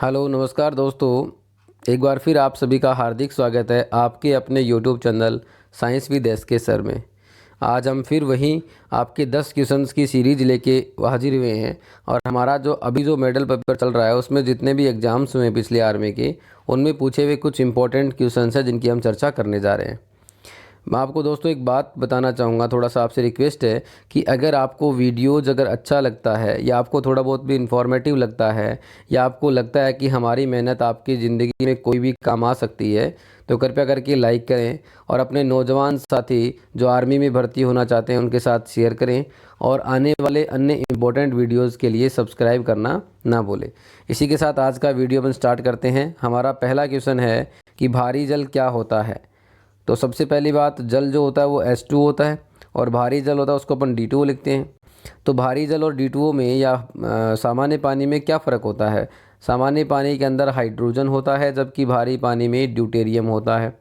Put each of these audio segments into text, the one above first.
Hello नमस्कार दोस्तों, एक बार फिर आप सभी का हार्दिक स्वागत है आपके अपने YouTube channel science with S के सर में। आज हम फिर वहीं आपके 10 क्वेश्चंस की सीरीज लेके हाजिर हुए हैं और हमारा जो मॉडल पेपर चल रहा है उसमें जितने भी एग्ज़ाम्स हुए हैं पिछले आर्मी के, उनमें पूछे हुए कुछ इंपॉर्टेंट क्वेश्चंस हैं जिनकी हम चर्चा करने जा रहे हैं। मैं आपको दोस्तों एक बात बताना चाहूँगा, थोड़ा सा आपसे रिक्वेस्ट है कि अगर आपको वीडियोज़ अगर अच्छा लगता है या आपको थोड़ा बहुत भी इन्फॉर्मेटिव लगता है या आपको लगता है कि हमारी मेहनत आपकी ज़िंदगी में कोई भी काम आ सकती है, तो कृपया करके लाइक करें और अपने नौजवान साथी जो आर्मी में भर्ती होना चाहते हैं उनके साथ शेयर करें और आने वाले अन्य इम्पोर्टेंट वीडियोज़ के लिए सब्सक्राइब करना ना भूलें। इसी के साथ आज का वीडियो हम स्टार्ट करते हैं। हमारा पहला क्वेश्चन है कि भारी जल क्या होता है। तो सबसे पहली बात, जल जो होता है वो H2 होता है और भारी जल होता है उसको अपन D2O लिखते हैं। तो भारी जल और D2O में या सामान्य पानी में क्या फ़र्क होता है। सामान्य पानी के अंदर हाइड्रोजन होता है जबकि भारी पानी में ड्यूटेरियम होता है।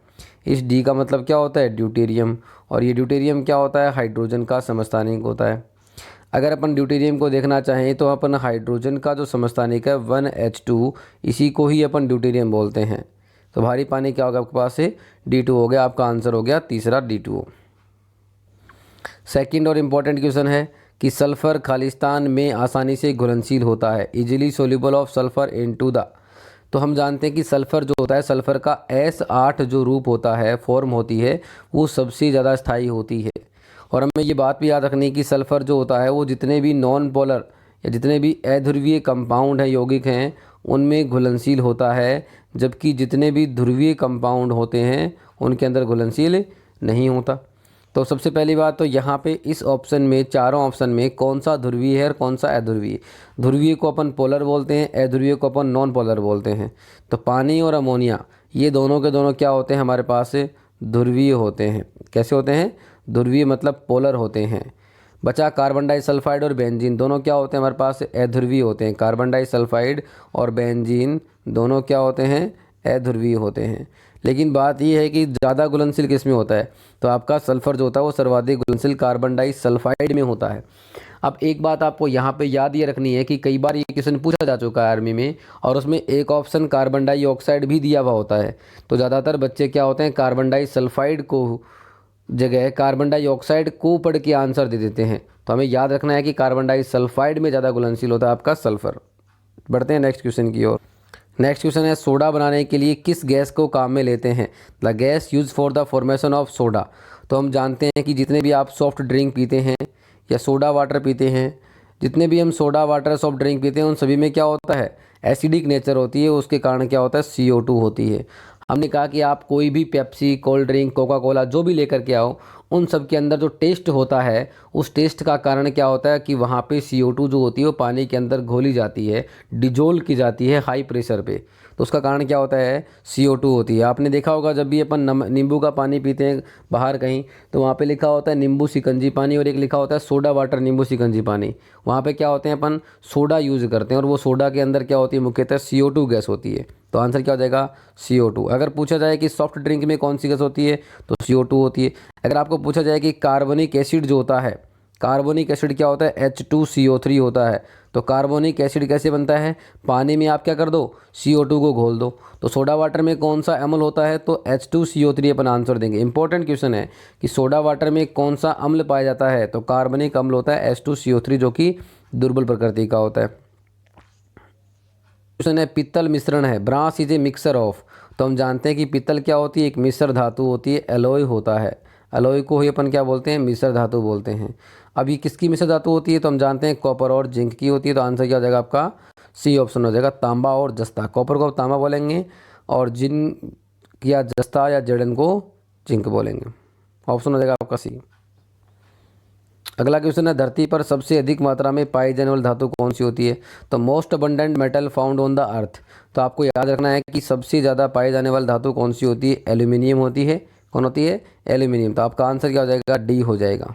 इस D का मतलब क्या होता है, ड्यूटेरियम, और ये ड्यूटेरियम क्या होता है, हाइड्रोजन का समस्थानिक होता है। अगर अपन ड्यूटेरियम को देखना चाहें तो अपन हाइड्रोजन का जो समस्थानिक है 1H2, इसी को ही अपन ड्यूटेरियम बोलते हैं। तो भारी पानी क्या होगा आपके पास से D2 हो गया, आपका आंसर हो गया तीसरा D2O। सेकंड और इम्पॉर्टेंट क्वेश्चन है कि सल्फ़र खालिस्तान में आसानी से घुलनशील होता है, easily soluble of sulphur into the. तो हम जानते हैं कि सल्फ़र जो होता है, सल्फ़र का S8 जो रूप होता है, फॉर्म होती है, वो सबसे ज़्यादा स्थायी होती है। और हमें ये बात भी याद रखनी है कि सल्फ़र जो होता है वो जितने भी नॉन पोलर या जितने भी अध्रुवीय कंपाउंड हैं, यौगिक हैं, उनमें घुलनशील होता है, जबकि जितने भी ध्रुवीय कंपाउंड होते हैं उनके अंदर घुलनशील नहीं होता। तो सबसे पहली बात तो यहाँ पे इस ऑप्शन में, चारों ऑप्शन में कौन सा ध्रुवीय है और कौन सा अध्रुवीय। ध्रुवीय को अपन पोलर बोलते हैं, अध्रुवीय को अपन नॉन पोलर बोलते हैं। तो पानी और अमोनिया ये दोनों के दोनों क्या होते हैं हमारे पास से, ध्रुवीय होते हैं। कैसे होते हैं, ध्रुवीय मतलब पोलर होते हैं। बचा कार्बन डाइसल्फाइड और बेंजीन, दोनों क्या होते हैं हमारे पास, अध्रुवीय होते हैं। कार्बन डाइसल्फाइड और बेंजीन दोनों क्या होते हैं, अध्रुवीय होते हैं। लेकिन बात यह है कि ज़्यादा घुलनशील किस में होता है, तो आपका सल्फ़र जो होता है वो सर्वाधिक घुलनशील कार्बन डाइसल्फाइड में होता है। अब एक बात आपको यहाँ पे याद ये रखनी है कि कई बार ये क्वेश्चन पूछा जा चुका है आर्मी में, और उसमें एक ऑप्शन कार्बन डाइऑक्साइड भी दिया हुआ होता है। तो ज़्यादातर बच्चे क्या होते हैं, कार्बन डाइसल्फाइड को जगह कार्बन डाइऑक्साइड को पढ़ के आंसर दे देते हैं। तो हमें याद रखना है कि कार्बन डाइसल्फाइड में ज़्यादा घुलनशील होता है आपका सल्फ़र। बढ़ते हैं नेक्स्ट क्वेश्चन की ओर। नेक्स्ट क्वेश्चन है, सोडा बनाने के लिए किस गैस को काम में लेते हैं। The gas use for the formation of soda. तो हम जानते हैं कि जितने भी आप सॉफ्ट ड्रिंक पीते हैं या सोडा वाटर पीते हैं, जितने भी हम सोडा वाटर सॉफ्ट ड्रिंक पीते हैं उन सभी में क्या होता है, एसिडिक नेचर होती है। उसके कारण क्या होता है, CO2 होती है। हमने कहा कि आप कोई भी Pepsi, cold drink, Coca Cola जो भी लेकर के आओ, उन सब के अंदर जो टेस्ट होता है उस टेस्ट का कारण क्या होता है कि वहाँ पे CO2 जो होती है वो पानी के अंदर घोली जाती है, डिजोल्व की जाती है हाई प्रेशर पे। तो उसका कारण क्या होता है, CO2 होती है। आपने देखा होगा जब भी अपन नींबू का पानी पीते हैं बाहर कहीं, तो वहाँ पे लिखा होता है नींबू शिकंजी पानी और एक लिखा होता है सोडा वाटर नींबू शिकंजी पानी। वहाँ पे क्या होते हैं, अपन सोडा यूज़ करते हैं और वो सोडा के अंदर क्या होती है, मुख्यतः CO2 गैस होती है। तो आंसर क्या हो जाएगा, CO2। अगर पूछा जाए कि सॉफ्ट ड्रिंक में कौन सी गैस होती है, तो CO2 होती है। अगर आपको पूछा जाए कि कार्बनिक एसिड जो होता है, कार्बोनिक एसिड क्या होता है, H2CO3 होता है। तो कार्बोनिक एसिड कैसे बनता है, पानी में आप क्या कर दो, CO2 को घोल दो। तो सोडा वाटर में कौन सा अम्ल होता है, तो H2CO3 अपन आंसर देंगे। इंपॉर्टेंट क्वेश्चन है कि सोडा वाटर में कौन सा अम्ल पाया जाता है, तो कार्बनिक अम्ल होता है H2CO3 जो कि दुर्बल प्रकृति का होता है। क्वेश्चन है, पित्तल मिश्रण है, brass is a mixer of. तो हम जानते हैं कि पित्तल क्या होती है, एक मिश्र धातु होती है, एलॉय होता है। एलॉय को ही अपन क्या बोलते हैं, मिश्र धातु बोलते हैं। अब ये किसकी मिश्र धातु होती है, तो हम जानते हैं कॉपर और जिंक की होती है। तो आंसर क्या हो जाएगा आपका, C ऑप्शन हो जाएगा, तांबा और जस्ता। कॉपर को तांबा बोलेंगे और जिंक या जस्ता या जड़न को जिंक बोलेंगे। ऑप्शन हो जाएगा आपका C। अगला क्वेश्चन है, धरती पर सबसे अधिक मात्रा में पाई जाने वाली धातु कौन सी होती है। तो most abundant metal found on the earth. तो आपको याद रखना है कि सबसे ज़्यादा पाई जाने वाली धातु कौन सी होती है, एल्यूमिनियम होती है। कौन होती है, एल्यूमिनियम। तो आपका आंसर क्या हो जाएगा, D हो जाएगा।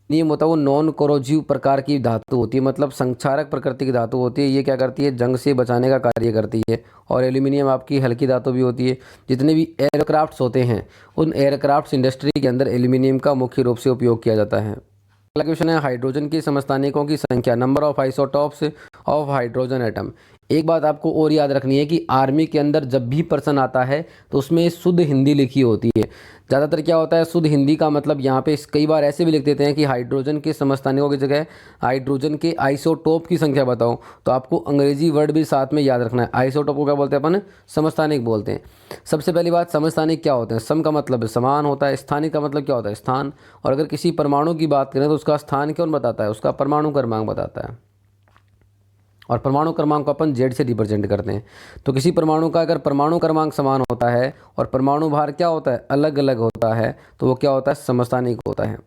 नियम होता है वो नॉन कोरोजिव प्रकार की धातु होती है, मतलब संक्षारक प्रकृति की धातु होती है। ये क्या करती है, जंग से बचाने का कार्य करती है। और एल्यूमिनियम आपकी हल्की धातु भी होती है। जितने भी एयरक्राफ्ट्स होते हैं उन एयरक्राफ्ट्स इंडस्ट्री के अंदर एल्यूमिनियम का मुख्य रूप से उपयोग किया जाता है। अगला क्वेश्चन है, हाइड्रोजन के समस्थानिकों की संख्या, number of isotopes of hydrogen atom. एक बात आपको और याद रखनी है कि आर्मी के अंदर जब भी प्रश्न आता है तो उसमें शुद्ध हिंदी लिखी होती है। ज़्यादातर क्या होता है, शुद्ध हिंदी का मतलब यहाँ पे कई बार ऐसे भी लिख देते हैं कि हाइड्रोजन के समस्थानिकों की जगह हाइड्रोजन के आइसोटोप की संख्या बताओ। तो आपको अंग्रेजी वर्ड भी साथ में याद रखना है। आइसोटोप को क्या बोलते हैं अपन, समस्थानिक बोलते हैं। सबसे पहली बात, समस्थानिक क्या होते हैं? सम का मतलब समान होता है, स्थानिक का मतलब क्या होता है, स्थान। और अगर किसी परमाणु की बात करें तो उसका स्थान कौन बताता है, उसका परमाणु क्रमांक बताता है। और परमाणु क्रमांक को अपन जेड से रिप्रेजेंट करते हैं। तो किसी परमाणु का अगर परमाणु क्रमांक समान होता है और परमाणु भार क्या होता है, अलग अलग होता है, तो वो क्या होता है, समस्थानिक होता है।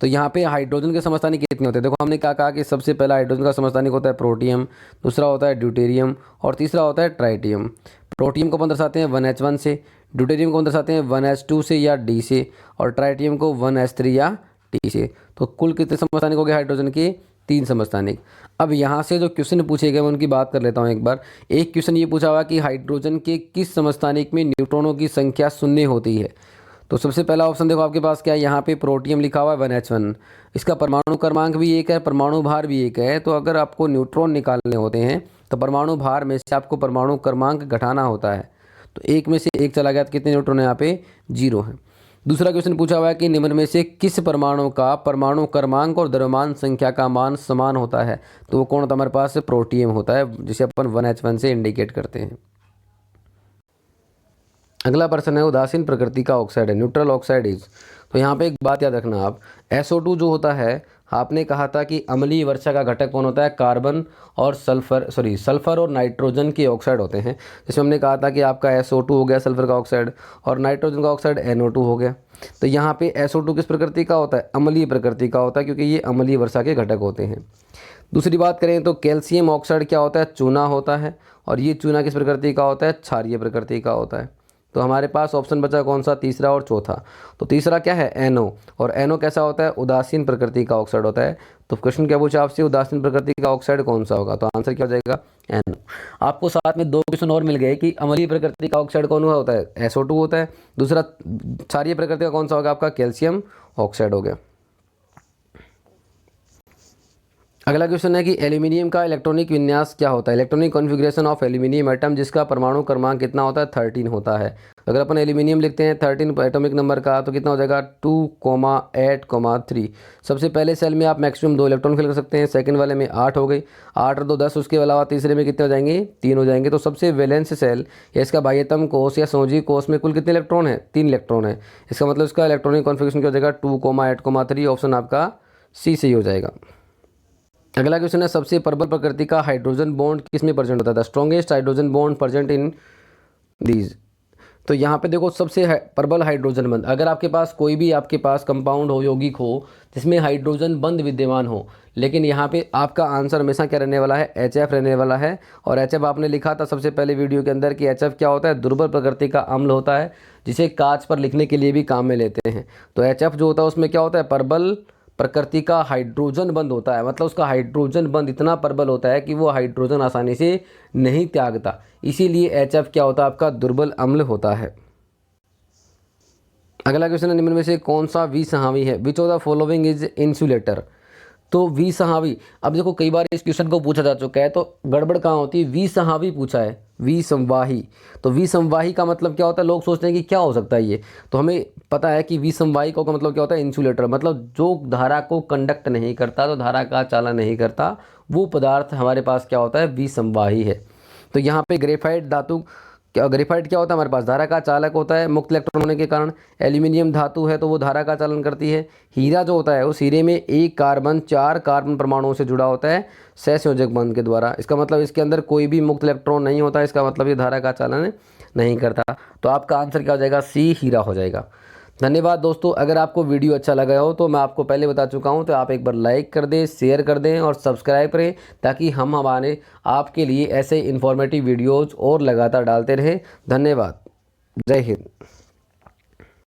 तो यहाँ पे हाइड्रोजन के समस्थानिक कितने होते हैं? देखो हमने क्या कहा कि सबसे पहला हाइड्रोजन का समस्थानिक होता है प्रोटियम, दूसरा होता है ड्यूटेरियम और तीसरा होता है ट्राइटियम। प्रोटियम को अपन दर्शाते हैं 1H1 से, ड्यूटेरियम को अपन दर्शाते हैं 1H2 से या डी से, और ट्राइटियम को 1H3 या टी से। तो कुल कितने समस्थानिक हो गए हाइड्रोजन के? 3 समस्थानिक। अब यहाँ से जो क्वेश्चन पूछे गए मैं उनकी बात कर लेता हूँ एक बार। एक क्वेश्चन ये पूछा हुआ कि हाइड्रोजन के किस समस्थानिक में न्यूट्रॉनों की संख्या शून्य होती है? तो सबसे पहला ऑप्शन देखो आपके पास क्या है, यहाँ पे प्रोटियम लिखा हुआ है 1H1। इसका परमाणु क्रमांक भी एक है, परमाणु भार भी एक है। तो अगर आपको न्यूट्रॉन निकालने होते हैं तो परमाणु भार में से आपको परमाणु क्रमांक घटाना होता है। तो एक में से एक चला गया तो कितने न्यूट्रॉन है यहाँ पे? 0 है। दूसरा क्वेश्चन पूछा हुआ है कि निम्न में से किस परमाणु का परमाणु क्रमांक और द्रव्यमान संख्या का मान समान होता है? तो वो कौन होता है हमारे पास? प्रोटियम होता है, जिसे अपन 1H1 से इंडिकेट करते हैं। अगला प्रश्न है उदासीन प्रकृति का ऑक्साइड है, न्यूट्रल ऑक्साइड इज। तो यहाँ पे एक बात याद रखना आप, SO2 जो होता है, आपने कहा था कि अम्लीय वर्षा का घटक कौन होता है? कार्बन और सल्फर और नाइट्रोजन के ऑक्साइड होते हैं। जिसमें हमने कहा था कि आपका SO2 हो गया सल्फर का ऑक्साइड, और नाइट्रोजन का ऑक्साइड NO2 हो गया। तो यहाँ पे SO2 किस प्रकृति का होता है? अम्लीय प्रकृति का होता है, क्योंकि ये अम्लीय वर्षा के घटक होते हैं। दूसरी बात करें तो कैल्शियम ऑक्साइड क्या होता है? चूना होता है, और ये चूना किस प्रकृति का होता है? क्षारीय प्रकृति का होता है। तो हमारे पास ऑप्शन बचा कौन सा? तीसरा और चौथा। तो तीसरा क्या है? NO। और NO कैसा होता है? उदासीन प्रकृति का ऑक्साइड होता है। तो क्वेश्चन क्या पूछा आपसे? उदासीन प्रकृति का ऑक्साइड कौन सा होगा? तो आंसर क्या हो जाएगा? NO। आपको साथ में 2 क्वेश्चन और मिल गए कि अम्लीय प्रकृति का ऑक्साइड कौन होता है? SO2 होता है। दूसरा क्षारीय प्रकृति का कौन सा होगा? आपका कैल्शियम ऑक्साइड हो गया। अगला क्वेश्चन है कि एल्यूमिनियम का इलेक्ट्रॉनिक विन्यास क्या होता है? Electronic configuration of aluminium atom, जिसका परमाणु क्रमांक कितना होता है? 13 होता है। अगर अपन एल्यूमिनियम लिखते हैं 13 एटॉमिक नंबर का, तो कितना हो जाएगा? 2,8,3। सबसे पहले सेल में आप मैक्सिमम 2 इलेक्ट्रॉन फिल कर सकते हैं, सेकंड वाले में 8 हो गई, 8 और 2 10। उसके अलावा तीसरे में कितने हो जाएंगे? 3 हो जाएंगे। तो सबसे वैलेंस सेल या इसका बाह्यतम कोष या संयोजी कोष में कुल कितने इलेक्ट्रॉन है? 3 इलेक्ट्रॉन है। इसका मतलब इसका इलेक्ट्रॉनिक कॉन्फ़िगरेशन क्या हो जाएगा? 2,8,3। ऑप्शन आपका सी सही हो जाएगा। अगला क्वेश्चन है सबसे प्रबल प्रकृति का हाइड्रोजन बॉन्ड किस में प्रेजेंट होता है? The strongest hydrogen bond present in these. तो यहाँ पे देखो सबसे प्रबल हाइड्रोजन बंध, अगर आपके पास कोई भी आपके पास कंपाउंड हो, यौगिक हो, जिसमें हाइड्रोजन बंध विद्यमान हो, लेकिन यहाँ पे आपका आंसर हमेशा क्या रहने वाला है? HF रहने वाला है। और HF आपने लिखा था सबसे पहले वीडियो के अंदर कि HF क्या होता है? दुर्बल प्रकृति का अम्ल होता है, जिसे कांच पर लिखने के लिए भी काम में लेते हैं। तो HF जो होता है उसमें क्या होता है? प्रबल प्रकृति का हाइड्रोजन बंध होता है। मतलब उसका हाइड्रोजन बंध इतना प्रबल होता है कि वो हाइड्रोजन आसानी से नहीं त्यागता, इसीलिए HF क्या होता है? आपका दुर्बल अम्ल होता है। अगला क्वेश्चन है निम्न में से कौन सा विसंहावी है? Which of the following is insulator. तो विसंहावी, अब देखो कई बार इस क्वेश्चन को पूछा जा चुका है, तो गड़बड़ कहाँ होती है? विसंहावी पूछा है, विसंवाही। तो विसंवाही का मतलब क्या होता है? लोग सोचते हैं कि क्या हो सकता है ये, तो हमें पता है कि विसंवाही का मतलब क्या होता है? इंसुलेटर। मतलब जो धारा को कंडक्ट नहीं करता, तो धारा का चालन नहीं करता, वो पदार्थ हमारे पास क्या होता है? विसंवाही है। तो यहाँ पे ग्रेफाइट धातु, ग्रेफाइट क्या होता है हमारे पास? धारा का चालक होता है, मुक्त इलेक्ट्रॉन होने के कारण। एल्यूमिनियम धातु है तो वो धारा का चालन करती है। हीरा जो होता है उस हीरे में एक कार्बन 4 कार्बन परमाणुओं से जुड़ा होता है सहसंयोजक बंध के द्वारा। इसका मतलब इसके अंदर कोई भी मुक्त इलेक्ट्रॉन नहीं होता, इसका मतलब ये धारा का चालन नहीं करता। तो आपका आंसर क्या हो जाएगा? सी हीरा हो जाएगा। धन्यवाद दोस्तों। अगर आपको वीडियो अच्छा लगा हो तो मैं आपको पहले बता चुका हूं, तो आप एक बार लाइक कर दें, शेयर कर दें और सब्सक्राइब करें, ताकि हम हमारे आपके लिए ऐसे इन्फॉर्मेटिव वीडियोज़ और लगातार डालते रहें। धन्यवाद। जय हिंद।